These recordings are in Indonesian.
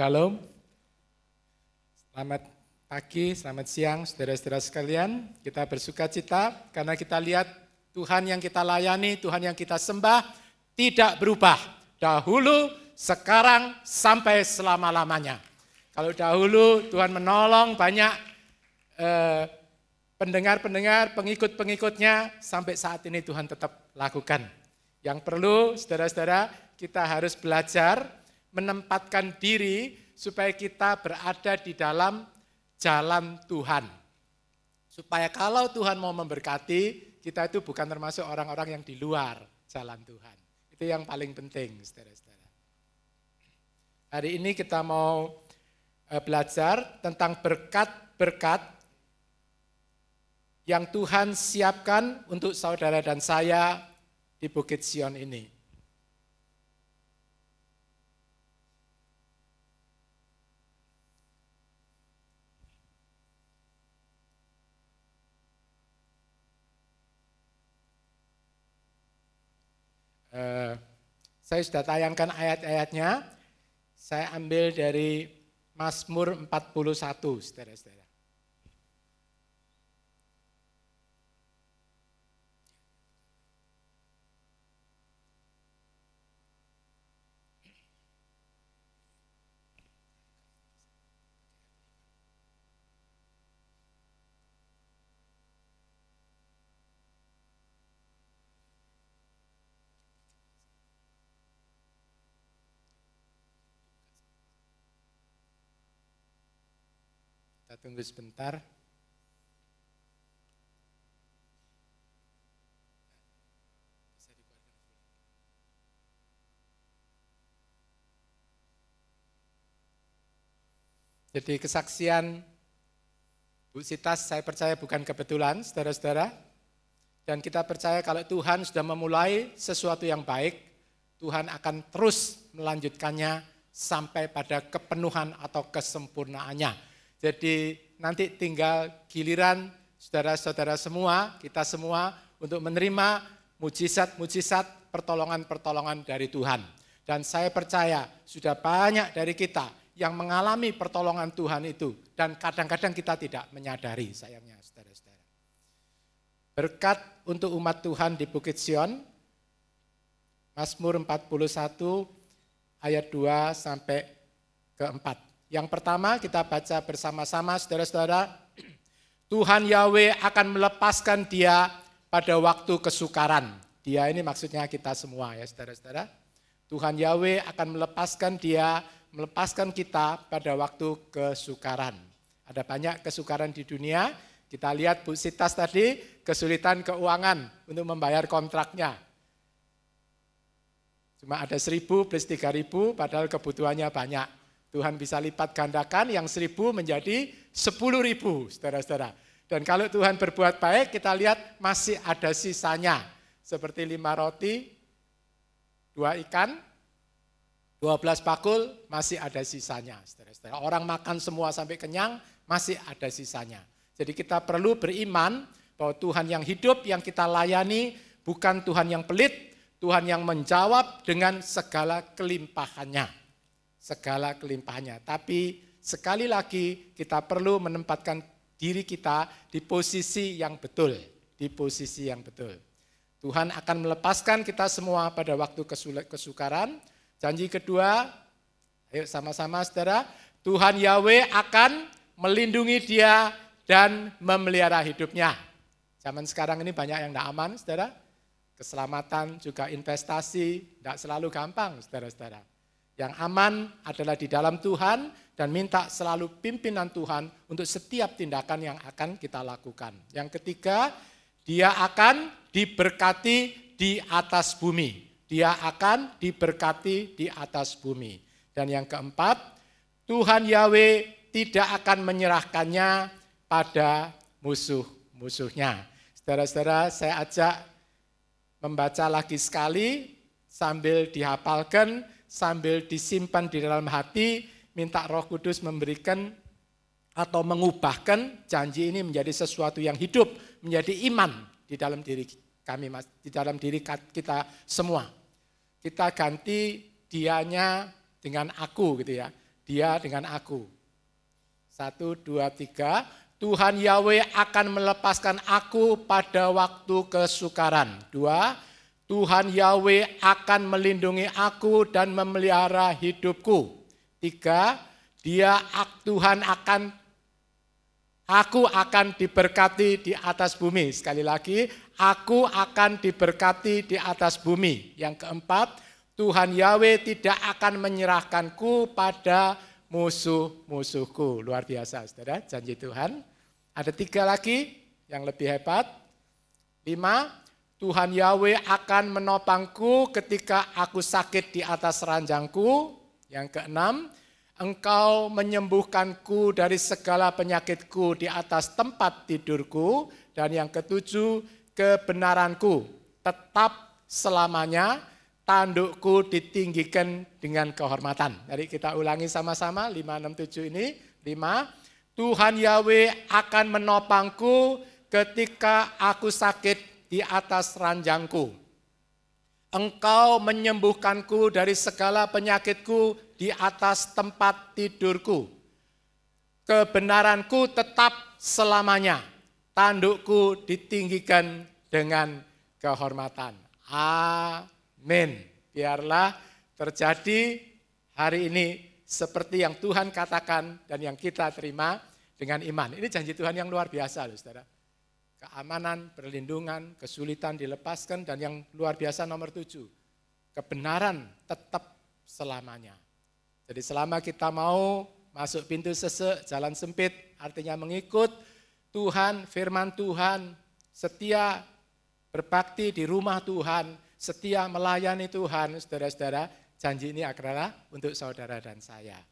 Shalom. Selamat pagi, selamat siang saudara-saudara sekalian. Kita bersuka cita karena kita lihat Tuhan yang kita layani, Tuhan yang kita sembah tidak berubah. Dahulu, sekarang, sampai selama-lamanya. Kalau dahulu Tuhan menolong banyak pendengar-pendengar, pengikut-pengikutnya, sampai saat ini Tuhan tetap lakukan. Yang perlu saudara-saudara, kita harus belajar menempatkan diri supaya kita berada di dalam jalan Tuhan. Supaya kalau Tuhan mau memberkati, kita itu bukan termasuk orang-orang yang di luar jalan Tuhan. Itu yang paling penting, saudara-saudara. Hari ini kita mau belajar tentang berkat-berkat yang Tuhan siapkan untuk saudara dan saya di Bukit Sion ini. Saya sudah tayangkan ayat-ayatnya, saya ambil dari Mazmur 41, saudara-saudara. Kita tunggu sebentar. Jadi kesaksian Bu Sitas saya percaya bukan kebetulan, saudara-saudara. Dan kita percaya kalau Tuhan sudah memulai sesuatu yang baik, Tuhan akan terus melanjutkannya sampai pada kepenuhan atau kesempurnaannya. Jadi nanti tinggal giliran saudara-saudara semua, kita semua untuk menerima mujizat-mujizat, pertolongan-pertolongan dari Tuhan. Dan saya percaya sudah banyak dari kita yang mengalami pertolongan Tuhan itu. Dan kadang-kadang kita tidak menyadari, sayangnya saudara-saudara. Berkat untuk umat Tuhan di Bukit Sion, Mazmur 41 ayat 2 sampai ke 4. Yang pertama kita baca bersama-sama saudara-saudara. Tuhan Yahweh akan melepaskan dia pada waktu kesukaran. Dia ini maksudnya kita semua ya saudara-saudara. Tuhan Yahweh akan melepaskan kita pada waktu kesukaran. Ada banyak kesukaran di dunia. Kita lihat Bu Sitas tadi kesulitan keuangan untuk membayar kontraknya. Cuma ada 1.000 plus 3.000 padahal kebutuhannya banyak. Tuhan bisa lipat gandakan yang 1.000 menjadi 10.000, saudara-saudara. Dan kalau Tuhan berbuat baik, kita lihat masih ada sisanya. Seperti 5 roti, 2 ikan, 12 bakul, masih ada sisanya. Saudara-saudara. Orang makan semua sampai kenyang, masih ada sisanya. Jadi kita perlu beriman bahwa Tuhan yang hidup, yang kita layani, bukan Tuhan yang pelit, Tuhan yang menjawab dengan segala kelimpahannya. Segala kelimpahannya. Tapi sekali lagi kita perlu menempatkan diri kita di posisi yang betul. Di posisi yang betul. Tuhan akan melepaskan kita semua pada waktu kesukaran. Janji kedua, ayo sama-sama saudara, Tuhan Yahweh akan melindungi dia dan memelihara hidupnya. Zaman sekarang ini banyak yang tidak aman, saudara. Keselamatan juga investasi, tidak selalu gampang, saudara-saudara. Yang aman adalah di dalam Tuhan dan minta selalu pimpinan Tuhan untuk setiap tindakan yang akan kita lakukan. Yang ketiga, dia akan diberkati di atas bumi. Dia akan diberkati di atas bumi. Dan yang keempat, Tuhan Yahweh tidak akan menyerahkannya pada musuh-musuhnya. Saudara-saudara, saya ajak membaca lagi sekali sambil dihafalkan, sambil disimpan di dalam hati, minta Roh Kudus memberikan atau mengubahkan janji ini menjadi sesuatu yang hidup, menjadi iman di dalam diri kami, di dalam diri kita semua. Kita ganti dianya dengan aku gitu ya. dia dengan aku. 1, 2, 3. Tuhan Yahweh akan melepaskan aku pada waktu kesukaran. 2. Tuhan Yahweh akan melindungi aku dan memelihara hidupku. 3. Aku akan diberkati di atas bumi. Sekali lagi, aku akan diberkati di atas bumi. Yang keempat, Tuhan Yahweh tidak akan menyerahkanku pada musuh-musuhku. Luar biasa, saudara, janji Tuhan. Ada 3 lagi yang lebih hebat. 5, Tuhan Yahweh akan menopangku ketika aku sakit di atas ranjangku. Yang keenam, Engkau menyembuhkanku dari segala penyakitku di atas tempat tidurku. Dan yang ketujuh, kebenaranku tetap selamanya, tandukku ditinggikan dengan kehormatan. Jadi kita ulangi sama-sama 5, 6, 7 ini. 5, Tuhan Yahweh akan menopangku ketika aku sakit di atas ranjangku. Engkau menyembuhkanku dari segala penyakitku di atas tempat tidurku. Kebenaranku tetap selamanya, tandukku ditinggikan dengan kehormatan. Amin. Biarlah terjadi hari ini seperti yang Tuhan katakan dan yang kita terima dengan iman. Ini janji Tuhan yang luar biasa, loh, saudara. Keamanan, perlindungan, kesulitan dilepaskan, dan yang luar biasa nomor 7, kebenaran tetap selamanya. Jadi selama kita mau masuk pintu sesek, jalan sempit, artinya mengikut Tuhan, firman Tuhan, setia berbakti di rumah Tuhan, setia melayani Tuhan, saudara-saudara, janji ini adalah untuk saudara dan saya.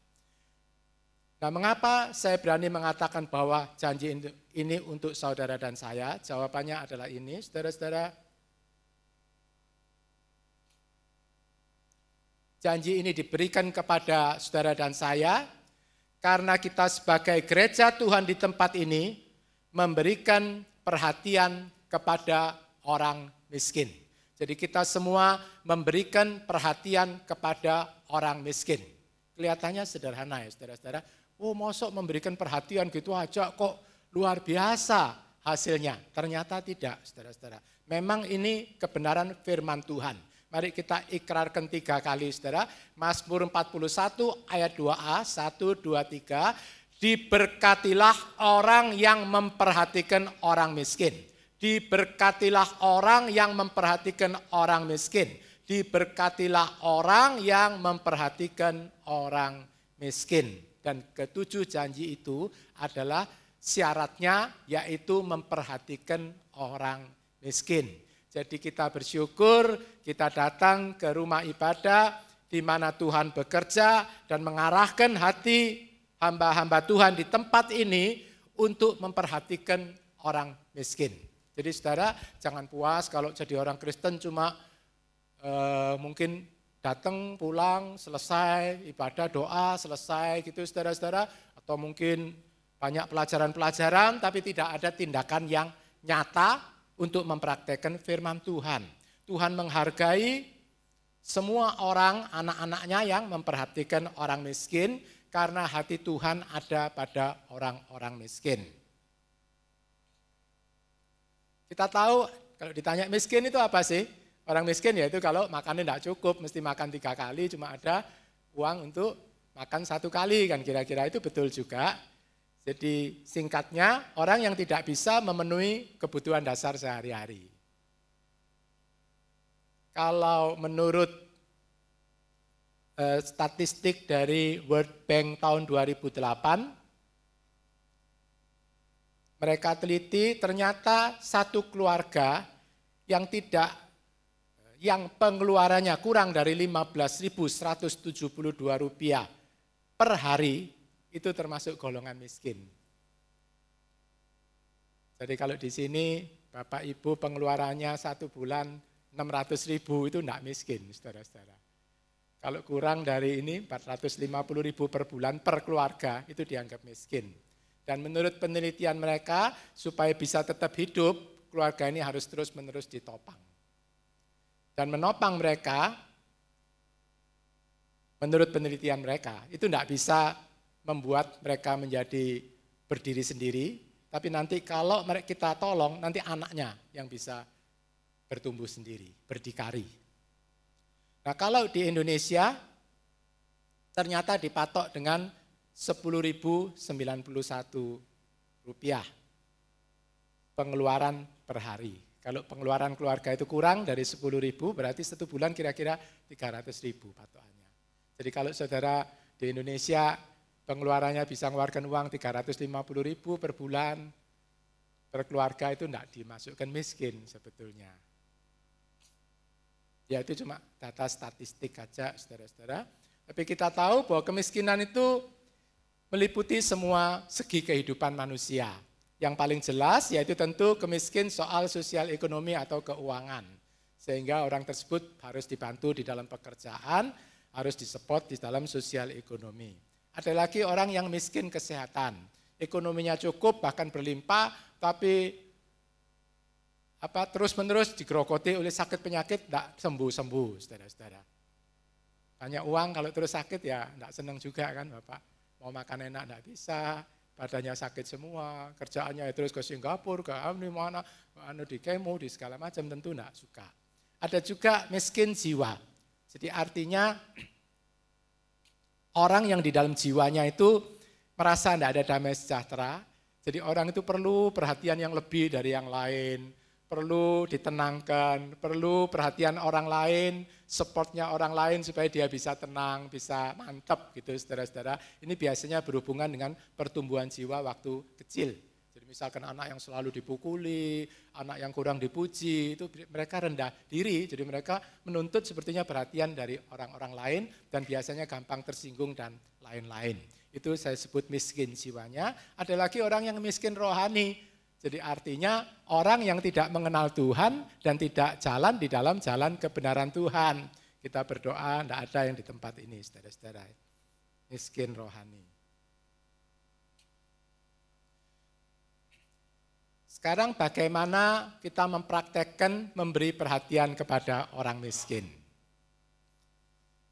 Nah, mengapa saya berani mengatakan bahwa janji ini untuk saudara dan saya? Jawabannya adalah ini, saudara-saudara. Janji ini diberikan kepada saudara dan saya karena kita sebagai gereja Tuhan di tempat ini memberikan perhatian kepada orang miskin. Jadi kita semua memberikan perhatian kepada orang miskin. Kelihatannya sederhana ya saudara-saudara. Oh, mosok memberikan perhatian gitu aja kok luar biasa hasilnya. Ternyata tidak, saudara-saudara. Memang ini kebenaran firman Tuhan. Mari kita ikrarkan 3 kali, saudara. Mazmur 41 ayat 2a, 1, 2, 3. Diberkatilah orang yang memperhatikan orang miskin. Diberkatilah orang yang memperhatikan orang miskin. Diberkatilah orang yang memperhatikan orang miskin. Dan ketujuh janji itu adalah syaratnya yaitu memperhatikan orang miskin. Jadi kita bersyukur, kita datang ke rumah ibadah di mana Tuhan bekerja dan mengarahkan hati hamba-hamba Tuhan di tempat ini untuk memperhatikan orang miskin. Jadi saudara jangan puas kalau jadi orang Kristen cuma mungkin datang, pulang, selesai, ibadah, doa, selesai gitu saudara-saudara. Atau mungkin banyak pelajaran-pelajaran tapi tidak ada tindakan yang nyata untuk mempraktekkan firman Tuhan. Tuhan menghargai semua orang, anak-anaknya yang memperhatikan orang miskin karena hati Tuhan ada pada orang-orang miskin. Kita tahu kalau ditanya miskin itu apa sih? Orang miskin yaitu kalau makannya tidak cukup, mesti makan 3 kali, cuma ada uang untuk makan 1 kali, kan kira-kira itu betul juga. Jadi singkatnya, orang yang tidak bisa memenuhi kebutuhan dasar sehari-hari. Kalau menurut statistik dari World Bank tahun 2008, mereka teliti ternyata satu keluarga yang pengeluarannya kurang dari Rp15.172 per hari, itu termasuk golongan miskin. Jadi kalau di sini Bapak Ibu pengeluarannya 1 bulan 600.000 itu enggak miskin, saudara-saudara. Kalau kurang dari ini 450.000 per bulan per keluarga itu dianggap miskin. Dan menurut penelitian mereka supaya bisa tetap hidup, keluarga ini harus terus-menerus ditopang. Dan menopang mereka Menurut penelitian mereka, itu tidak bisa membuat mereka menjadi berdiri sendiri, tapi nanti kalau kita tolong, nanti anaknya yang bisa bertumbuh sendiri, berdikari. Nah kalau di Indonesia, ternyata dipatok dengan Rp10.091 pengeluaran per hari. Kalau pengeluaran keluarga itu kurang dari 10.000, berarti 1 bulan kira-kira 300.000 patokannya. Jadi kalau saudara di Indonesia pengeluarannya bisa mengeluarkan uang 350.000 per bulan, per keluarga itu tidak dimasukkan miskin sebetulnya. Ya itu cuma data statistik aja saudara-saudara. Tapi kita tahu bahwa kemiskinan itu meliputi semua segi kehidupan manusia. Yang paling jelas yaitu tentu kemiskin soal sosial ekonomi atau keuangan. Sehingga orang tersebut harus dibantu di dalam pekerjaan, harus disupport di dalam sosial ekonomi. Ada lagi orang yang miskin kesehatan. Ekonominya cukup bahkan berlimpah, tapi terus-menerus digerogoti oleh sakit penyakit tidak sembuh-sembuh, saudara-saudara. Banyak uang kalau terus sakit ya tidak senang juga kan Bapak. Mau makan enak tidak bisa, badannya sakit semua, kerjaannya terus ke Singapura, ke mana, di kemo, di segala macam tentu tidak suka. Ada juga miskin jiwa. Jadi artinya orang yang di dalam jiwanya itu merasa tidak ada damai sejahtera. Jadi orang itu perlu perhatian yang lebih dari yang lain, perlu ditenangkan, perlu perhatian orang lain, supportnya orang lain supaya dia bisa tenang, bisa mantap gitu saudara-saudara. Ini biasanya berhubungan dengan pertumbuhan jiwa waktu kecil. Jadi misalkan anak yang selalu dipukuli, anak yang kurang dipuji, itu mereka rendah diri, jadi mereka menuntut sepertinya perhatian dari orang-orang lain dan biasanya gampang tersinggung dan lain-lain. Itu saya sebut miskin jiwanya. Ada lagi orang yang miskin rohani. Jadi artinya orang yang tidak mengenal Tuhan dan tidak jalan di dalam jalan kebenaran Tuhan. Kita berdoa, tidak ada yang di tempat ini, saudara-saudara. Miskin rohani. Sekarang bagaimana kita mempraktekkan memberi perhatian kepada orang miskin?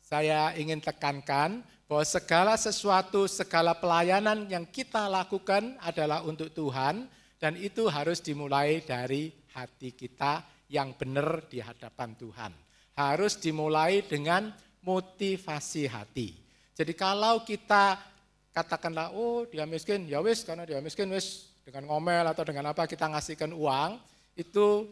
Saya ingin tekankan bahwa segala sesuatu, segala pelayanan yang kita lakukan adalah untuk Tuhan, dan itu harus dimulai dari hati kita yang benar di hadapan Tuhan. Harus dimulai dengan motivasi hati. Jadi kalau kita katakanlah, oh dia miskin, ya wis karena dia miskin wis, dengan ngomel atau dengan apa kita ngasihkan uang, itu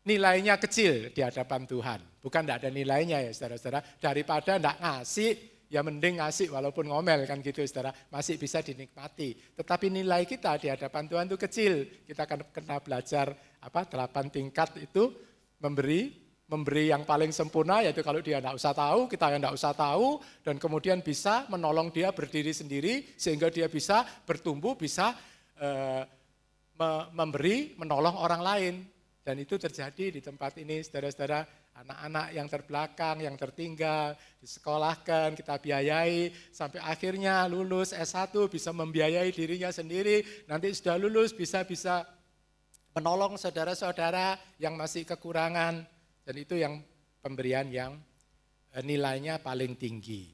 nilainya kecil di hadapan Tuhan. Bukan tidak ada nilainya ya saudara-saudara, daripada tidak ngasih, ya mending ngasih walaupun ngomel kan gitu saudara, masih bisa dinikmati. Tetapi nilai kita di hadapan Tuhan itu kecil. Kita akan kena belajar 8 tingkat itu memberi yang paling sempurna, yaitu kalau dia tidak usah tahu, kita yang tidak usah tahu, dan kemudian bisa menolong dia berdiri sendiri, sehingga dia bisa bertumbuh, bisa memberi, menolong orang lain. Dan itu terjadi di tempat ini, saudara-saudara, anak-anak yang terbelakang, yang tertinggal, disekolahkan, kita biayai, sampai akhirnya lulus S1 bisa membiayai dirinya sendiri, nanti sudah lulus bisa menolong saudara-saudara yang masih kekurangan, dan itu yang pemberian yang nilainya paling tinggi.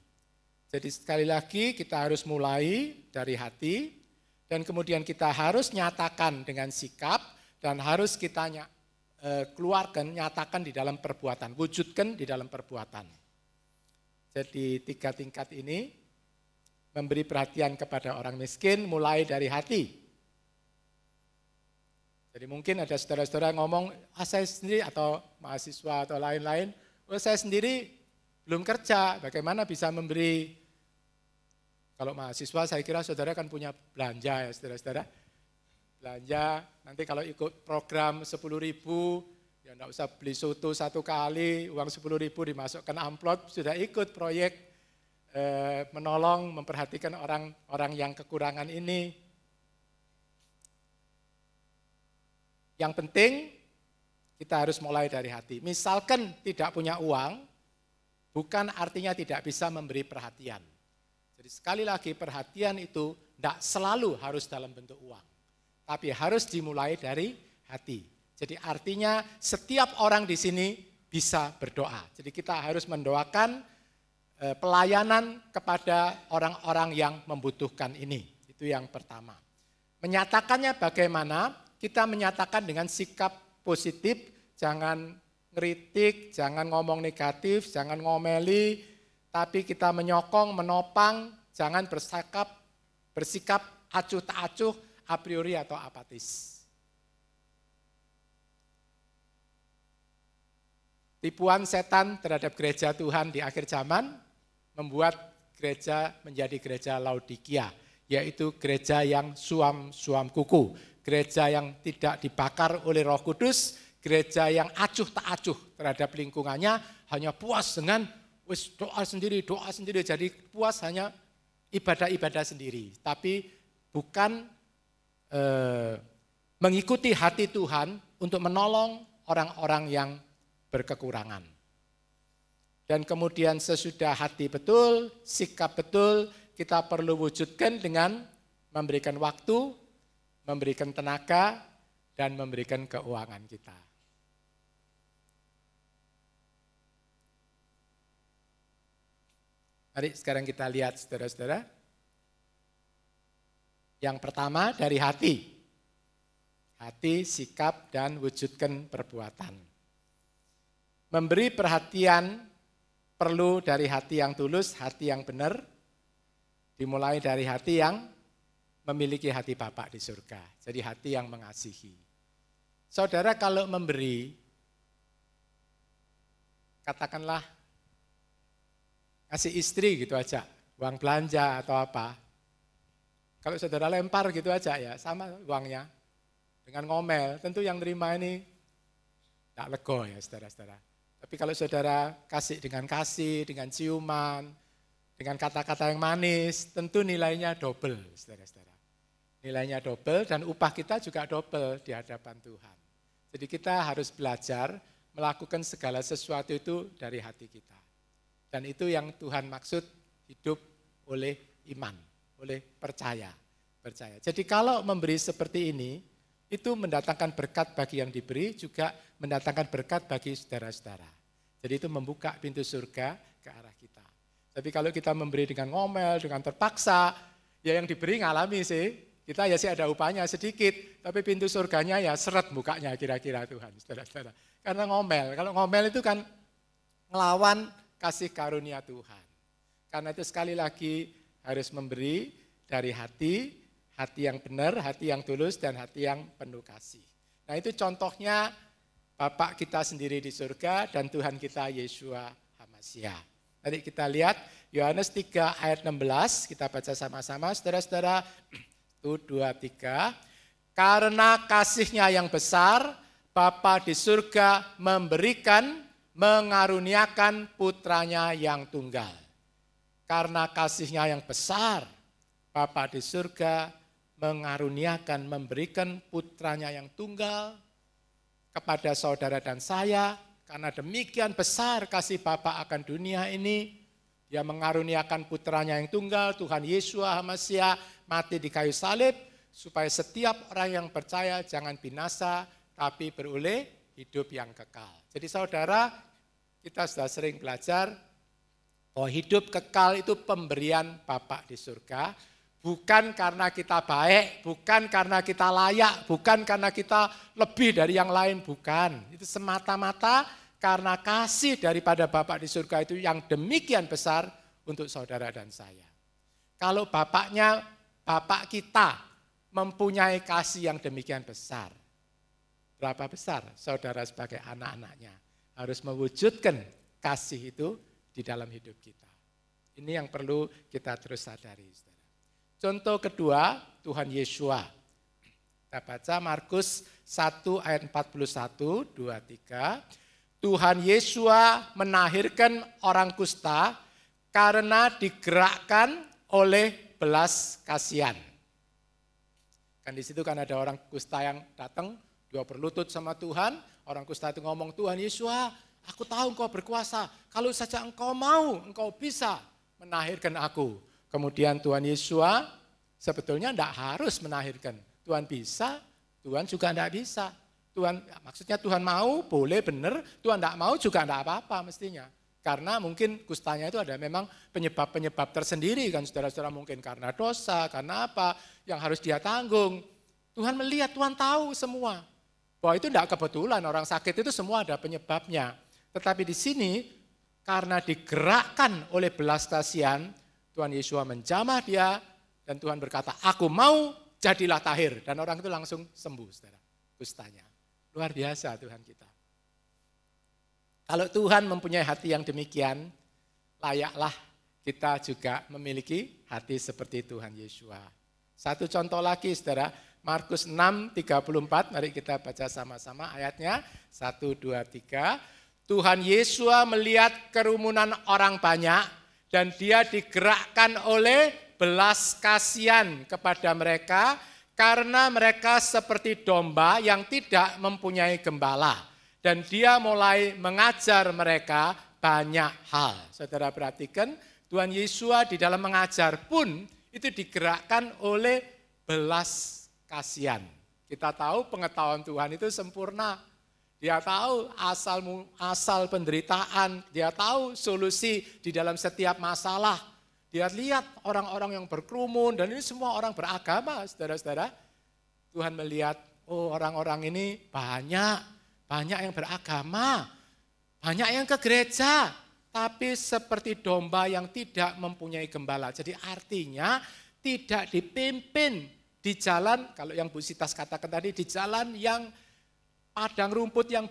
Jadi sekali lagi kita harus mulai dari hati, dan kemudian kita harus nyatakan dengan sikap, dan harus kita keluarkan, nyatakan di dalam perbuatan, wujudkan di dalam perbuatan. Jadi 3 tingkat ini, memberi perhatian kepada orang miskin mulai dari hati. Jadi mungkin ada saudara-saudara ngomong, saya sendiri atau mahasiswa atau lain-lain, saya sendiri belum kerja, bagaimana bisa memberi. Kalau mahasiswa saya kira saudara kan punya belanja ya saudara-saudara. Belanja, nanti kalau ikut program 10.000, ya enggak usah beli soto 1 kali, uang 10.000 dimasukkan amplop, sudah ikut proyek menolong, memperhatikan orang yang kekurangan ini. Yang penting kita harus mulai dari hati. Misalkan tidak punya uang, bukan artinya tidak bisa memberi perhatian. Jadi sekali lagi perhatian itu tidak selalu harus dalam bentuk uang, tapi harus dimulai dari hati. Jadi artinya setiap orang di sini bisa berdoa. Jadi kita harus mendoakan pelayanan kepada orang-orang yang membutuhkan ini. Itu yang pertama. Menyatakannya bagaimana? Kita menyatakan dengan sikap positif, jangan ngeritik, jangan ngomong negatif, jangan ngomeli, tapi kita menyokong, menopang, jangan bersikap acuh tak acuh, a priori atau apatis. Tipuan setan terhadap gereja Tuhan di akhir zaman membuat gereja menjadi gereja Laodikia, yaitu gereja yang suam kuku, gereja yang tidak dibakar oleh Roh Kudus, gereja yang acuh tak acuh terhadap lingkungannya, hanya puas dengan doa sendiri, jadi puas hanya ibadah-ibadah sendiri, tapi bukan mengikuti hati Tuhan untuk menolong orang-orang yang berkekurangan. Dan kemudian sesudah hati betul, sikap betul, kita perlu wujudkan dengan memberikan waktu, memberikan tenaga, dan memberikan keuangan kita. Mari sekarang kita lihat saudara-saudara. Yang pertama dari hati. Hati, sikap, dan wujudkan perbuatan. Memberi perhatian perlu dari hati yang tulus, hati yang benar, dimulai dari hati yang memiliki hati Bapa di surga. Jadi hati yang mengasihi. Saudara kalau memberi, katakanlah kasih istri gitu aja, uang belanja atau apa. Kalau saudara lempar gitu aja ya, sama uangnya. Dengan ngomel, tentu yang terima ini tidak lego ya saudara-saudara. Tapi kalau saudara kasih, dengan ciuman, dengan kata-kata yang manis, tentu nilainya double, saudara-saudara. Nilainya double dan upah kita juga double di hadapan Tuhan. Jadi kita harus belajar melakukan segala sesuatu itu dari hati kita. Dan itu yang Tuhan maksud hidup oleh iman, oleh percaya. Jadi kalau memberi seperti ini, itu mendatangkan berkat bagi yang diberi, juga mendatangkan berkat bagi saudara-saudara. Jadi itu membuka pintu surga ke arah kita. Tapi kalau kita memberi dengan ngomel, dengan terpaksa, ya yang diberi ngalami sih. Kita ya sih ada upahnya sedikit, tapi pintu surganya ya seret bukanya kira-kira Tuhan, saudara-saudara. Karena ngomel, kalau ngomel itu kan ngelawan kasih karunia Tuhan. Karena itu sekali lagi harus memberi dari hati yang benar, hati yang tulus, dan hati yang penuh kasih. Nah itu contohnya Bapak kita sendiri di surga dan Tuhan kita Yeshua HaMashiach. Tadi kita lihat Yohanes 3 ayat 16, kita baca sama-sama saudara-saudara. 1, 2, 3. Karena kasihnya yang besar, Bapa di surga mengaruniakan putranya yang tunggal. Karena kasihnya yang besar, Bapa di surga memberikan putranya yang tunggal kepada saudara dan saya, karena demikian besar kasih Bapa akan dunia ini, Dia mengaruniakan putranya yang tunggal, Tuhan Yeshua HaMashiach, mati di kayu salib, supaya setiap orang yang percaya jangan binasa, tapi beroleh hidup yang kekal. Jadi saudara, kita sudah sering belajar bahwa hidup kekal itu pemberian Bapa di surga, bukan karena kita baik, bukan karena kita layak, bukan karena kita lebih dari yang lain, bukan. Itu semata-mata karena kasih daripada Bapa di surga itu yang demikian besar untuk saudara dan saya. Kalau Bapak kita mempunyai kasih yang demikian besar, berapa besar saudara sebagai anak-anaknya harus mewujudkan kasih itu di dalam hidup kita. Ini yang perlu kita terus sadari. Contoh kedua, Tuhan Yeshua. Kita baca Markus 1 ayat 41, 2, 3. Tuhan Yeshua melahirkan orang kusta karena digerakkan oleh belas kasihan. Kan di situ kan ada orang kusta yang datang, dia berlutut sama Tuhan, orang kusta itu ngomong, Tuhan Yeshua, aku tahu engkau berkuasa, kalau saja engkau mau, engkau bisa melahirkan aku. Kemudian Tuhan Yeshua sebetulnya tidak harus melahirkan. Tuhan bisa, Tuhan juga tidak bisa. Tuhan, maksudnya Tuhan mau, boleh benar, Tuhan tidak mau juga tidak apa-apa mestinya. Karena mungkin kustanya itu ada memang penyebab-penyebab tersendiri kan saudara-saudara, mungkin karena dosa, karena apa yang harus dia tanggung. Tuhan melihat, Tuhan tahu semua. Bahwa itu tidak kebetulan, orang sakit itu semua ada penyebabnya. Tetapi di sini karena digerakkan oleh belas kasihan, Tuhan Yesus menjamah dia dan Tuhan berkata, aku mau, jadilah tahir. Dan orang itu langsung sembuh, saudara, kustanya. Luar biasa Tuhan kita. Kalau Tuhan mempunyai hati yang demikian, layaklah kita juga memiliki hati seperti Tuhan Yesus. Satu contoh lagi saudara, Markus 6:34, mari kita baca sama-sama ayatnya, 1, 2, 3. Tuhan Yesus melihat kerumunan orang banyak dan dia digerakkan oleh belas kasihan kepada mereka karena mereka seperti domba yang tidak mempunyai gembala. Dan dia mulai mengajar mereka banyak hal. Saudara perhatikan, Tuhan Yesus di dalam mengajar pun itu digerakkan oleh belas kasihan. Kita tahu pengetahuan Tuhan itu sempurna. Dia tahu asal penderitaan, dia tahu solusi di dalam setiap masalah. Dia lihat orang-orang yang berkerumun dan ini semua orang beragama, saudara-saudara. Tuhan melihat, oh orang-orang ini banyak yang beragama, banyak yang ke gereja, tapi seperti domba yang tidak mempunyai gembala. Jadi artinya tidak dipimpin di jalan, kalau yang Bu Sitas katakan tadi, di jalan yang padang rumput yang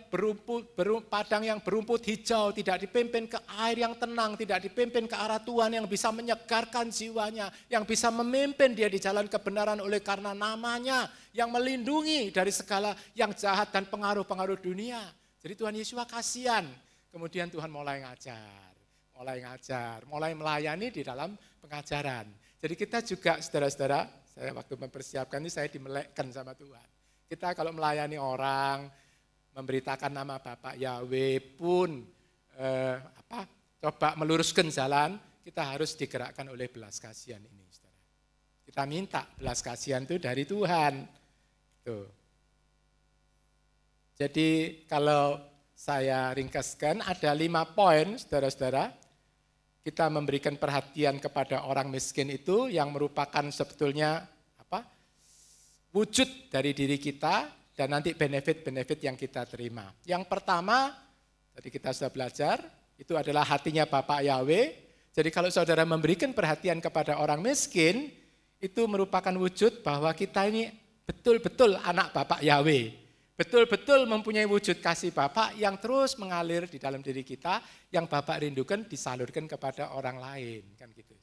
padang yang berumput hijau, tidak dipimpin ke air yang tenang, tidak dipimpin ke arah Tuhan yang bisa menyegarkan jiwanya, yang bisa memimpin dia di jalan kebenaran oleh karena namanya, yang melindungi dari segala yang jahat dan pengaruh-pengaruh dunia. Jadi Tuhan Yesus kasihan. Kemudian Tuhan mulai ngajar, mulai melayani di dalam pengajaran. Jadi kita juga saudara-saudara, saya waktu mempersiapkan ini saya dimelekkan sama Tuhan. Kita kalau melayani orang, memberitakan nama Bapak Yahweh pun coba meluruskan jalan, kita harus digerakkan oleh belas kasihan ini. Saudara. Kita minta belas kasihan itu dari Tuhan. Tuh. Jadi kalau saya ringkaskan ada 5 poin, saudara-saudara. Kita memberikan perhatian kepada orang miskin itu yang merupakan sebetulnya wujud dari diri kita dan nanti benefit-benefit yang kita terima. Yang pertama, tadi kita sudah belajar, itu adalah hatinya Bapak Yahweh. Jadi kalau saudara memberikan perhatian kepada orang miskin, itu merupakan wujud bahwa kita ini betul-betul anak Bapak Yahweh. Betul-betul mempunyai wujud kasih Bapak yang terus mengalir di dalam diri kita, yang Bapak rindukan disalurkan kepada orang lain. Kan gitu.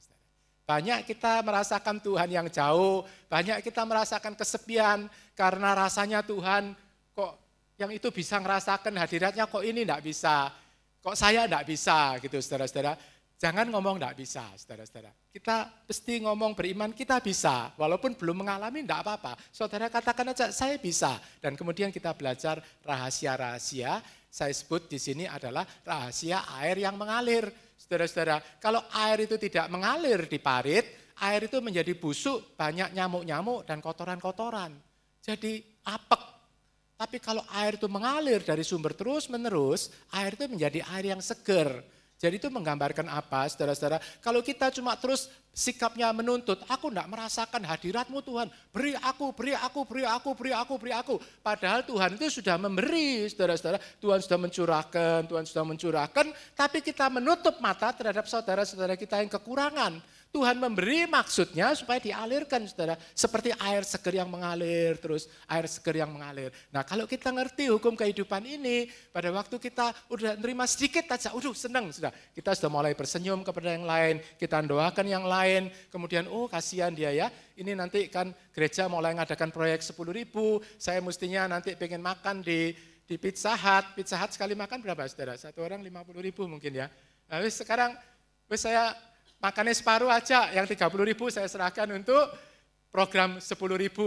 Banyak kita merasakan Tuhan yang jauh, banyak kita merasakan kesepian karena rasanya Tuhan kok yang itu bisa merasakan hadiratnya, kok ini enggak bisa, kok saya enggak bisa gitu saudara-saudara. Jangan ngomong enggak bisa saudara-saudara. Kita mesti ngomong beriman kita bisa, walaupun belum mengalami enggak apa-apa. Saudara katakan aja saya bisa dan kemudian kita belajar rahasia-rahasia. Saya sebut di sini adalah rahasia air yang mengalir. Saudara-saudara, kalau air itu tidak mengalir di parit, air itu menjadi busuk, banyak nyamuk-nyamuk dan kotoran-kotoran. Jadi apek. Tapi kalau air itu mengalir dari sumber terus-menerus, air itu menjadi air yang seger. Jadi itu menggambarkan apa, saudara-saudara? Kalau kita cuma terus sikapnya menuntut, aku enggak merasakan hadirat-Mu Tuhan, beri aku, beri aku, beri aku, beri aku, beri aku. Padahal Tuhan itu sudah memberi, saudara-saudara. Tuhan sudah mencurahkan, tapi kita menutup mata terhadap saudara-saudara kita yang kekurangan. Tuhan memberi maksudnya supaya dialirkan, saudara. Seperti air seger yang mengalir terus, air seger yang mengalir. Nah kalau kita ngerti hukum kehidupan ini, pada waktu kita udah nerima sedikit aja, senang sudah. Kita sudah mulai bersenyum kepada yang lain, kita doakan yang lain, kemudian kasihan dia ya, ini nanti kan gereja mulai ngadakan proyek 10.000, saya mestinya nanti pengen makan di Pizza Hut sekali makan berapa saudara? Satu orang 50.000 mungkin ya. Nah sekarang saya makannya separuh aja, yang 30.000 saya serahkan untuk program 10.000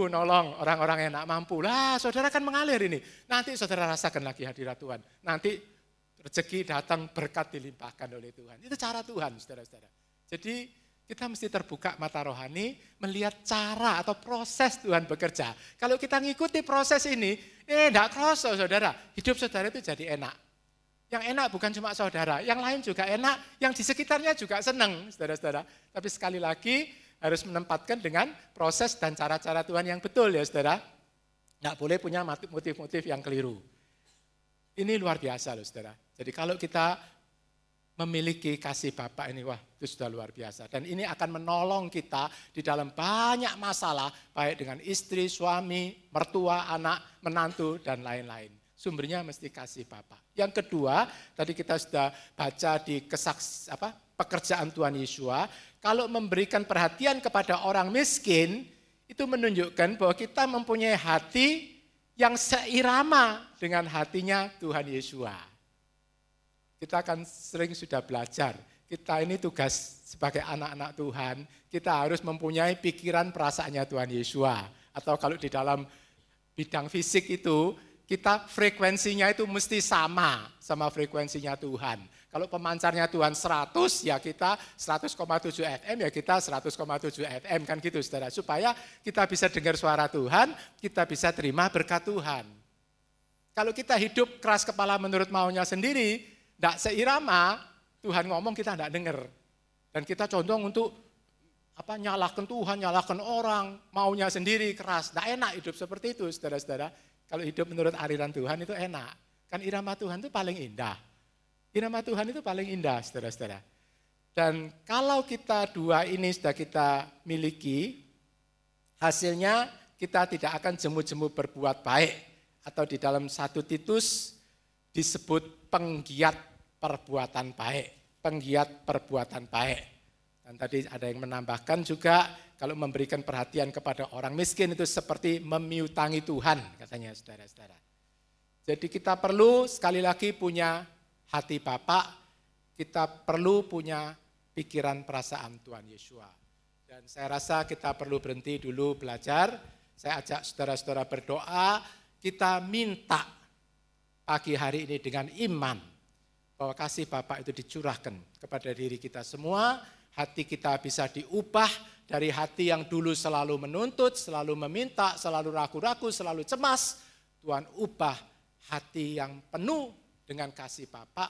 nolong orang-orang yang tidak mampu. Lah saudara kan mengalir ini, nanti saudara rasakan lagi hadirat Tuhan. Nanti rezeki datang, berkat dilimpahkan oleh Tuhan. Itu cara Tuhan saudara-saudara. Jadi kita mesti terbuka mata rohani, melihat cara atau proses Tuhan bekerja. Kalau kita ngikuti proses ini, enggak kerasa saudara, hidup saudara itu jadi enak. Yang enak bukan cuma saudara, yang lain juga enak, yang di sekitarnya juga senang, saudara-saudara. Tapi sekali lagi harus menempatkan dengan proses dan cara-cara Tuhan yang betul ya saudara. Nggak boleh punya motif-motif yang keliru. Ini luar biasa loh saudara. Jadi kalau kita memiliki kasih Bapa ini, wah itu sudah luar biasa. Dan ini akan menolong kita di dalam banyak masalah, baik dengan istri, suami, mertua, anak, menantu, dan lain-lain. Sumbernya mesti kasih Bapa. Yang kedua, tadi kita sudah baca di pekerjaan Tuhan Yesus, kalau memberikan perhatian kepada orang miskin, itu menunjukkan bahwa kita mempunyai hati yang seirama dengan hatinya Tuhan Yesus. Kita akan sering sudah belajar, kita ini tugas sebagai anak-anak Tuhan, kita harus mempunyai pikiran perasaannya Tuhan Yesus. Atau kalau di dalam bidang fisik itu, kita frekuensinya itu mesti sama frekuensinya Tuhan. Kalau pemancarnya Tuhan 100, ya kita 100,7 FM, ya kita 100,7 FM, kan gitu saudara. Supaya kita bisa dengar suara Tuhan, kita bisa terima berkat Tuhan. Kalau kita hidup keras kepala menurut maunya sendiri, tidak seirama, Tuhan ngomong kita tidak dengar. Dan kita condong untuk nyalahkan Tuhan, nyalahkan orang, maunya sendiri keras. Tidak enak hidup seperti itu saudara-saudara. Kalau hidup menurut aliran Tuhan itu enak. Kan irama Tuhan itu paling indah. Irama Tuhan itu paling indah, saudara-saudara. Dan kalau kita dua ini sudah kita miliki, hasilnya kita tidak akan jemu-jemu berbuat baik. Atau di dalam 1 Titus disebut penggiat perbuatan baik. Penggiat perbuatan baik. Dan tadi ada yang menambahkan juga, kalau memberikan perhatian kepada orang miskin itu seperti memiutangi Tuhan, katanya saudara-saudara. Jadi kita perlu sekali lagi punya hati Bapa, kita perlu punya pikiran perasaan Tuhan Yesus. Dan saya rasa kita perlu berhenti dulu belajar. Saya ajak saudara-saudara berdoa, kita minta pagi hari ini dengan iman bahwa kasih Bapa itu dicurahkan kepada diri kita semua, hati kita bisa diubah dari hati yang dulu selalu menuntut, selalu meminta, selalu ragu-ragu, selalu cemas. Tuhan ubah hati yang penuh dengan kasih Bapa,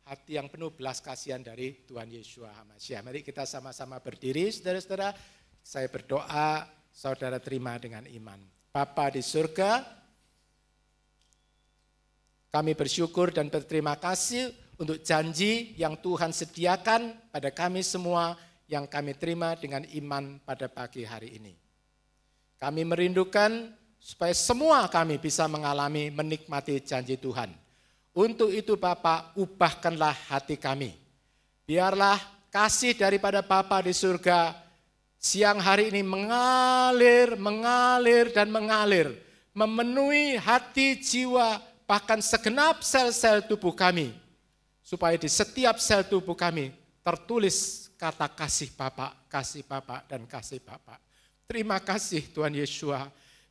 hati yang penuh belas kasihan dari Tuhan Yesus HaMasyiah. Mari kita sama-sama berdiri, saudara-saudara. Saya berdoa, saudara terima dengan iman. Bapa di surga, kami bersyukur dan berterima kasih untuk janji yang Tuhan sediakan pada kami semua, yang kami terima dengan iman pada pagi hari ini. Kami merindukan supaya semua kami bisa mengalami menikmati janji Tuhan. Untuk itu Bapa, ubahkanlah hati kami. Biarlah kasih daripada Bapa di surga siang hari ini mengalir, dan mengalir. Memenuhi hati, jiwa, bahkan segenap sel-sel tubuh kami. Supaya di setiap sel tubuh kami tertulis kata kasih Bapa, dan kasih Bapa. Terima kasih Tuhan Yesus.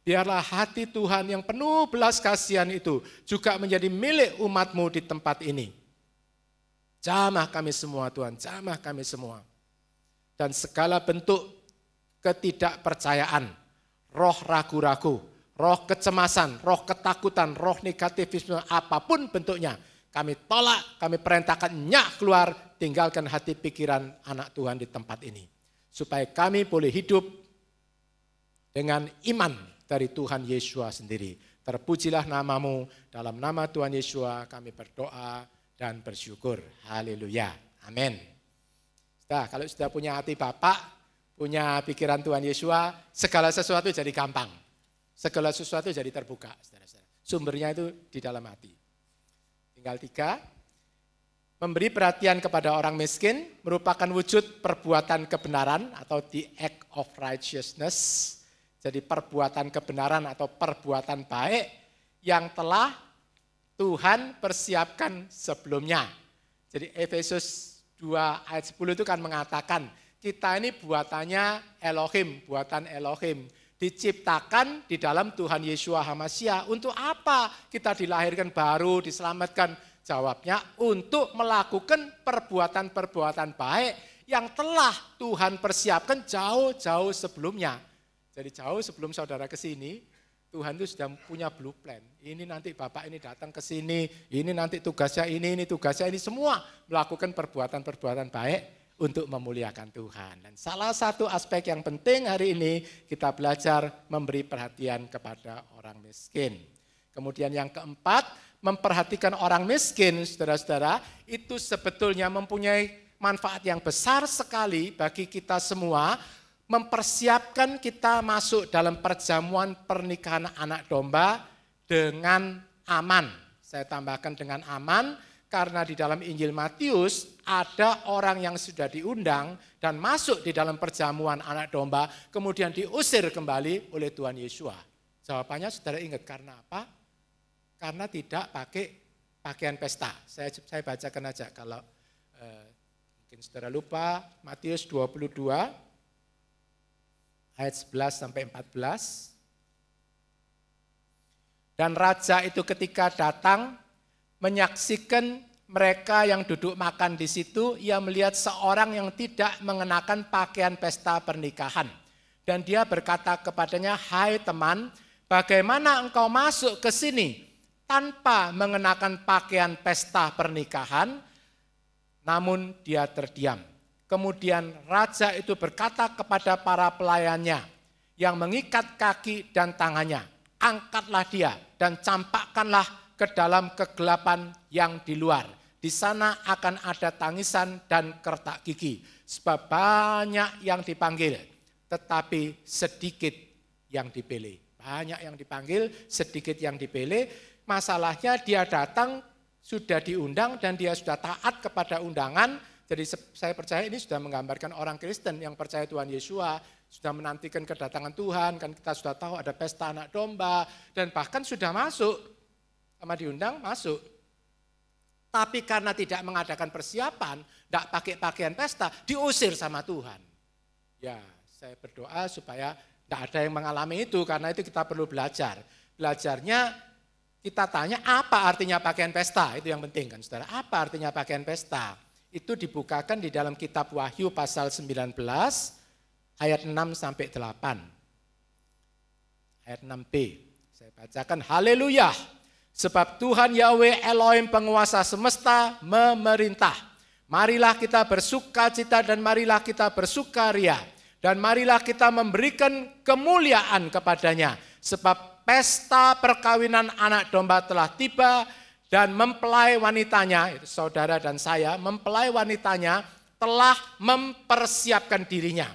Biarlah hati Tuhan yang penuh belas kasihan itu juga menjadi milik umat-Mu di tempat ini. Jamah kami semua Tuhan, jamah kami semua. Dan segala bentuk ketidakpercayaan, roh ragu-ragu, roh kecemasan, roh ketakutan, roh negativisme apapun bentuknya, kami tolak, kami perintahkan nyak keluar, tinggalkan hati pikiran anak Tuhan di tempat ini. Supaya kami boleh hidup dengan iman dari Tuhan Yesus sendiri. Terpujilah nama-Mu, dalam nama Tuhan Yesus kami berdoa dan bersyukur. Haleluya, amin. Kalau sudah punya hati Bapa, punya pikiran Tuhan Yesus, segala sesuatu jadi gampang. Segala sesuatu jadi terbuka. Sumbernya itu di dalam hati. Tinggal 3, memberi perhatian kepada orang miskin merupakan wujud perbuatan kebenaran atau the act of righteousness. Jadi perbuatan kebenaran atau perbuatan baik yang telah Tuhan persiapkan sebelumnya. Jadi Efesus 2 ayat 10 itu kan mengatakan, kita ini buatannya Elohim, buatan Elohim. Diciptakan di dalam Tuhan Yesus HaMasyiah. Untuk apa kita dilahirkan baru, diselamatkan? Jawabnya untuk melakukan perbuatan-perbuatan baik yang telah Tuhan persiapkan jauh-jauh sebelumnya. Jadi jauh sebelum saudara ke sini, Tuhan itu sudah punya blueprint. Ini nanti Bapak ini datang ke sini, ini nanti tugasnya ini tugasnya ini. Semua melakukan perbuatan-perbuatan baik untuk memuliakan Tuhan. Dan salah satu aspek yang penting hari ini kita belajar memberi perhatian kepada orang miskin. Kemudian yang keempat, memperhatikan orang miskin, saudara-saudara, itu sebetulnya mempunyai manfaat yang besar sekali bagi kita semua, mempersiapkan kita masuk dalam perjamuan pernikahan anak domba dengan aman. Saya tambahkan dengan aman, karena di dalam Injil Matius ada orang yang sudah diundang dan masuk di dalam perjamuan anak domba, kemudian diusir kembali oleh Tuhan Yesus. Jawabannya saudara ingat, karena apa? Karena tidak pakai pakaian pesta. Saya bacakan aja kalau mungkin saudara lupa, Matius 22, ayat 11 sampai 14. Dan raja itu ketika datang menyaksikan mereka yang duduk makan di situ, ia melihat seorang yang tidak mengenakan pakaian pesta pernikahan. Dan dia berkata kepadanya, "Hai teman, bagaimana engkau masuk ke sini tanpa mengenakan pakaian pesta pernikahan?" Namun dia terdiam. Kemudian raja itu berkata kepada para pelayannya yang mengikat kaki dan tangannya, "Angkatlah dia dan campakkanlah ke dalam kegelapan yang di luar. Di sana akan ada tangisan dan kertak gigi, sebab banyak yang dipanggil, tetapi sedikit yang dipilih." Banyak yang dipanggil, sedikit yang dipilih. Masalahnya dia datang, sudah diundang dan dia sudah taat kepada undangan. Jadi saya percaya ini sudah menggambarkan orang Kristen yang percaya Tuhan Yesus, sudah menantikan kedatangan Tuhan, kan kita sudah tahu ada pesta anak domba, dan bahkan sudah masuk, sama diundang masuk. Tapi karena tidak mengadakan persiapan, tidak pakai pakaian pesta, diusir sama Tuhan. Ya, saya berdoa supaya tidak ada yang mengalami itu, karena itu kita perlu belajar. Belajarnya kita tanya apa artinya pakaian pesta, itu yang penting kan saudara, apa artinya pakaian pesta? Itu dibukakan di dalam kitab Wahyu pasal 19 ayat 6 sampai 8. Ayat 6b. Saya bacakan, "Haleluya. Sebab Tuhan Yahweh Elohim penguasa semesta memerintah. Marilah kita bersukacita dan marilah kita bersukaria. Dan marilah kita memberikan kemuliaan kepadanya. Sebab pesta perkawinan anak domba telah tiba, dan mempelai wanitanya," itu saudara dan saya, mempelai wanitanya telah mempersiapkan dirinya.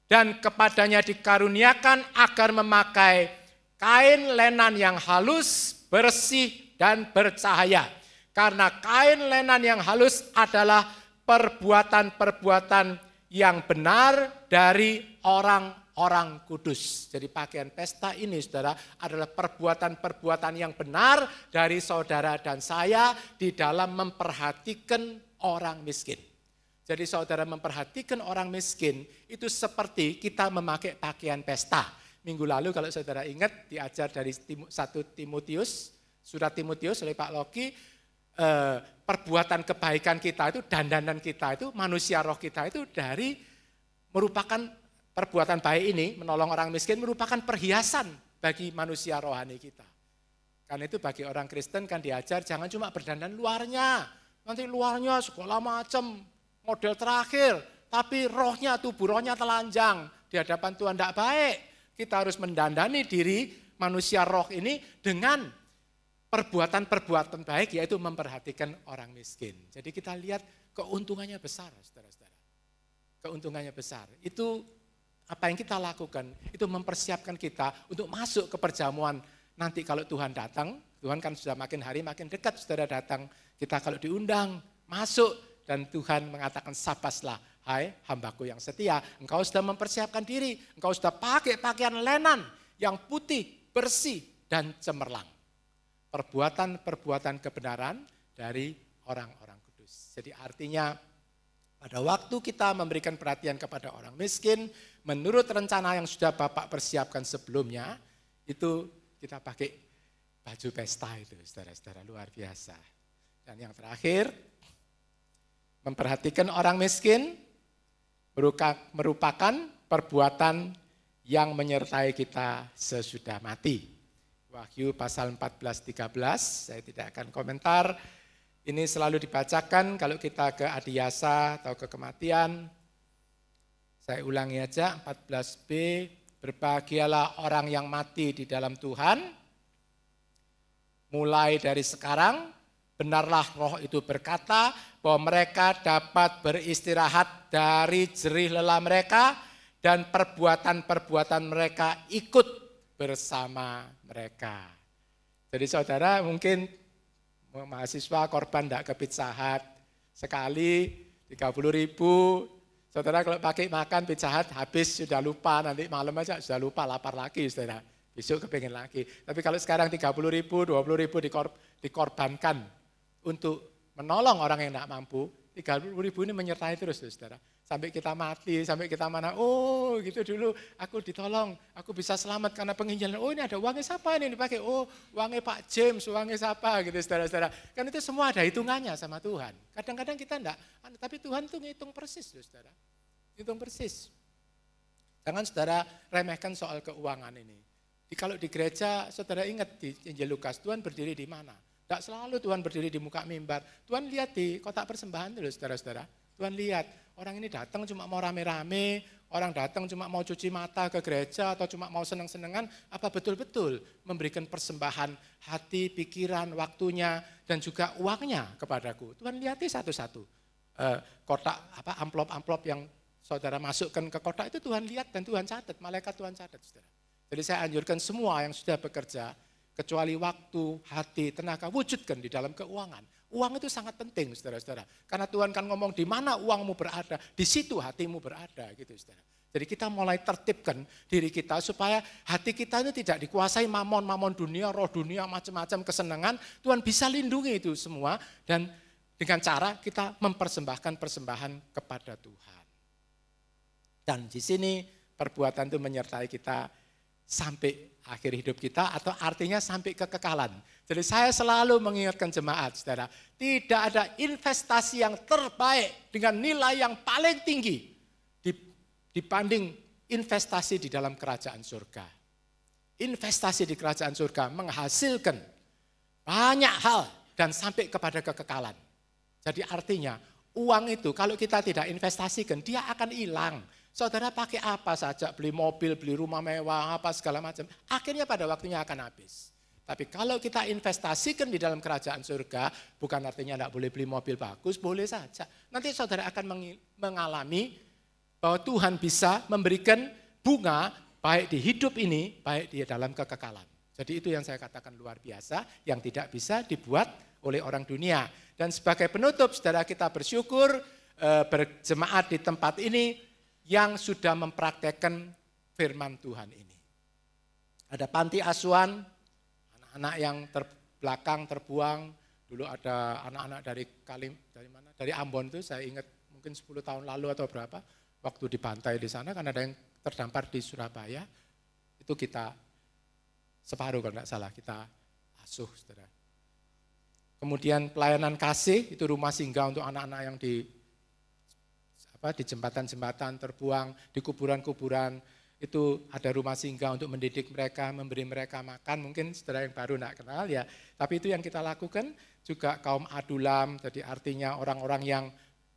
Dan kepadanya dikaruniakan agar memakai kain lenan yang halus, bersih, dan bercahaya. Karena kain lenan yang halus adalah perbuatan-perbuatan yang benar dari orang-orang kudus. Jadi pakaian pesta ini saudara adalah perbuatan-perbuatan yang benar dari saudara dan saya di dalam memperhatikan orang miskin. Jadi saudara memperhatikan orang miskin itu seperti kita memakai pakaian pesta. Minggu lalu kalau saudara ingat diajar dari 1 Timotius, surat Timotius oleh Pak Loki, perbuatan kebaikan kita itu, dandanan kita itu, manusia roh kita itu dari merupakan perbuatan baik ini, menolong orang miskin merupakan perhiasan bagi manusia rohani kita. Karena itu bagi orang Kristen kan diajar jangan cuma berdandan luarnya, nanti luarnya sekolah macam, model terakhir, tapi rohnya, tubuh rohnya telanjang, di hadapan Tuhan tidak baik. Kita harus mendandani diri manusia roh ini dengan perbuatan-perbuatan baik, yaitu memperhatikan orang miskin. Jadi kita lihat keuntungannya besar, saudara-saudara. Keuntungannya besar. Itu apa yang kita lakukan, itu mempersiapkan kita untuk masuk ke perjamuan. Nanti kalau Tuhan datang, Tuhan kan sudah makin hari makin dekat, saudara datang. Kita kalau diundang, masuk. Dan Tuhan mengatakan, "Sapaslah, hai hambaku yang setia, engkau sudah mempersiapkan diri, engkau sudah pakai pakaian lenan yang putih, bersih, dan cemerlang." Perbuatan-perbuatan kebenaran dari orang-orang kudus. Jadi artinya pada waktu kita memberikan perhatian kepada orang miskin, menurut rencana yang sudah Bapak persiapkan sebelumnya, itu kita pakai baju pesta itu, saudara-saudara, luar biasa. Dan yang terakhir, memperhatikan orang miskin merupakan perbuatan yang menyertai kita sesudah mati. Wahyu pasal 14-13, saya tidak akan komentar. Ini selalu dibacakan kalau kita ke adiasa atau ke kematian. Saya ulangi aja, 14b, berbahagialah orang yang mati di dalam Tuhan. Mulai dari sekarang, benarlah roh itu berkata bahwa mereka dapat beristirahat dari jerih lelah mereka dan perbuatan-perbuatan mereka ikut bersama mereka. Jadi saudara mungkin mahasiswa korban tidak ke Pizza Hut sekali 30.000, saudara kalau pakai makan Pizza Hut habis sudah lupa, nanti malam aja sudah lupa, lapar lagi saudara, besok kepengen lagi. Tapi kalau sekarang 30.000, 20.000 dikorbankan untuk menolong orang yang tidak mampu, 30.000 ini menyertai terus saudara. Sampai kita mati, sampai kita mana, oh gitu dulu aku ditolong, aku bisa selamat karena penginjilan. Oh ini ada uangnya siapa ini dipakai, oh uangnya Pak James, uangnya siapa gitu saudara-saudara. Kan itu semua ada hitungannya sama Tuhan. Kadang-kadang kita enggak, tapi Tuhan itu ngitung persis saudara. Ngitung persis. Jangan saudara remehkan soal keuangan ini. Kalau di gereja saudara ingat di Injil Lukas, Tuhan berdiri di mana? Tidak selalu Tuhan berdiri di muka mimbar. Tuhan lihat di kotak persembahan dulu saudara-saudara. Tuhan lihat. Orang ini datang cuma mau rame-rame, orang datang cuma mau cuci mata ke gereja atau cuma mau seneng-senengan, apa betul-betul memberikan persembahan hati, pikiran, waktunya, dan juga uangnya kepadaku. Tuhan lihati satu-satu. Kotak, amplop-amplop yang saudara masukkan ke kotak itu Tuhan lihat dan Tuhan catat, malaikat Tuhan catat. Saudara. Jadi saya anjurkan semua yang sudah bekerja, kecuali waktu, hati, tenaga, wujudkan di dalam keuangan. Uang itu sangat penting, saudara-saudara. Karena Tuhan kan ngomong di mana uangmu berada, di situ hatimu berada, gitu, saudara. Jadi kita mulai tertibkan diri kita supaya hati kita ini tidak dikuasai mamon dunia, roh dunia, macam-macam kesenangan. Tuhan bisa lindungi itu semua dan dengan cara kita mempersembahkan persembahan kepada Tuhan. Dan di sini perbuatan itu menyertai kita sampai akhir hidup kita atau artinya sampai kekekalan. Jadi saya selalu mengingatkan jemaat, saudara, tidak ada investasi yang terbaik dengan nilai yang paling tinggi dibanding investasi di dalam kerajaan surga. Investasi di kerajaan surga menghasilkan banyak hal dan sampai kepada kekekalan. Jadi artinya uang itu kalau kita tidak investasikan dia akan hilang. Saudara pakai apa saja, beli mobil, beli rumah mewah, apa segala macam, akhirnya pada waktunya akan habis. Tapi kalau kita investasikan di dalam kerajaan surga, bukan artinya tidak boleh beli mobil bagus, boleh saja. Nanti saudara akan mengalami bahwa Tuhan bisa memberikan bunga baik di hidup ini, baik di dalam kekekalan. Jadi itu yang saya katakan luar biasa, yang tidak bisa dibuat oleh orang dunia. Dan sebagai penutup, saudara kita bersyukur berjemaat di tempat ini, yang sudah mempraktekkan firman Tuhan ini. Ada panti asuhan, anak-anak yang terbelakang, terbuang. Dulu ada anak-anak dari Ambon itu saya ingat mungkin 10 tahun lalu atau berapa, waktu dibantai di sana karena ada yang terdampar di Surabaya. Itu kita separuh kalau tidak salah, kita asuh, saudara. Kemudian pelayanan kasih, itu rumah singgah untuk anak-anak yang di jembatan-jembatan terbuang, di kuburan-kuburan, itu ada rumah singgah untuk mendidik mereka, memberi mereka makan, mungkin saudara yang baru tidak kenal ya, tapi itu yang kita lakukan, juga kaum adulam, jadi artinya orang-orang yang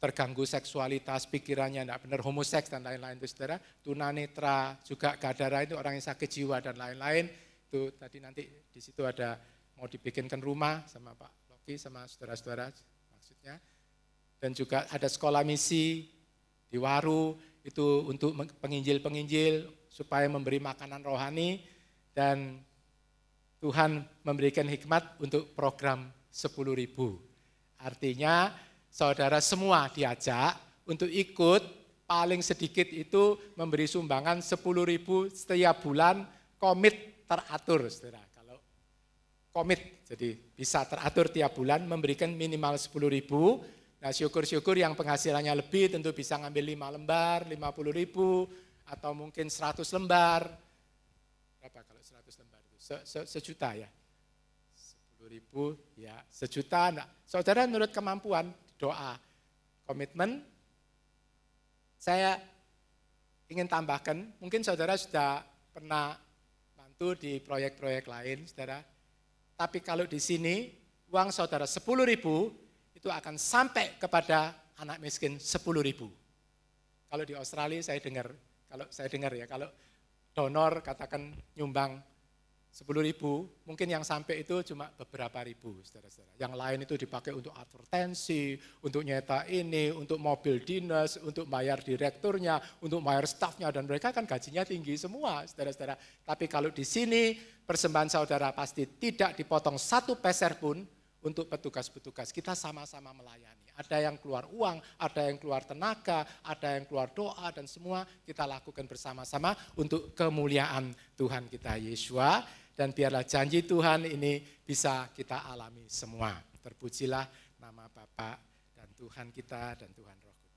terganggu seksualitas, pikirannya tidak benar, homoseks dan lain-lain itu saudara, tunanetra, juga gadara itu orang yang sakit jiwa dan lain-lain, itu tadi nanti di situ ada mau dibikinkan rumah sama Pak Loki, sama saudara-saudara maksudnya, dan juga ada sekolah misi, di Waru itu untuk penginjil-penginjil supaya memberi makanan rohani dan Tuhan memberikan hikmat untuk program 10.000. Artinya saudara semua diajak untuk ikut paling sedikit itu memberi sumbangan 10.000 setiap bulan, komit teratur saudara. Kalau komit jadi bisa teratur tiap bulan memberikan minimal 10.000. Nah syukur-syukur yang penghasilannya lebih tentu bisa ngambil 5 lembar, 50.000 atau mungkin 100 lembar. Berapa kalau 100 lembar itu? Sejuta ya? 10.000 ya sejuta. Nah, saudara menurut kemampuan doa, komitmen, saya ingin tambahkan, mungkin saudara sudah pernah bantu di proyek-proyek lain, saudara. Tapi kalau di sini, uang saudara 10.000 itu akan sampai kepada anak miskin 10.000. Kalau di Australia saya dengar, kalau donor katakan nyumbang 10.000, mungkin yang sampai itu cuma beberapa ribu, saudara-saudara. Yang lain itu dipakai untuk advertensi, untuk nyetak ini, untuk mobil dinas, untuk bayar direkturnya, untuk bayar stafnya, dan mereka kan gajinya tinggi semua, saudara-saudara. Tapi kalau di sini persembahan saudara pasti tidak dipotong satu peser pun untuk petugas-petugas. Kita sama-sama melayani. Ada yang keluar uang, ada yang keluar tenaga, ada yang keluar doa, dan semua kita lakukan bersama-sama untuk kemuliaan Tuhan kita Yeshua. Dan biarlah janji Tuhan ini bisa kita alami semua. Terpujilah nama Bapa dan Tuhan kita dan Tuhan Roh Kudus.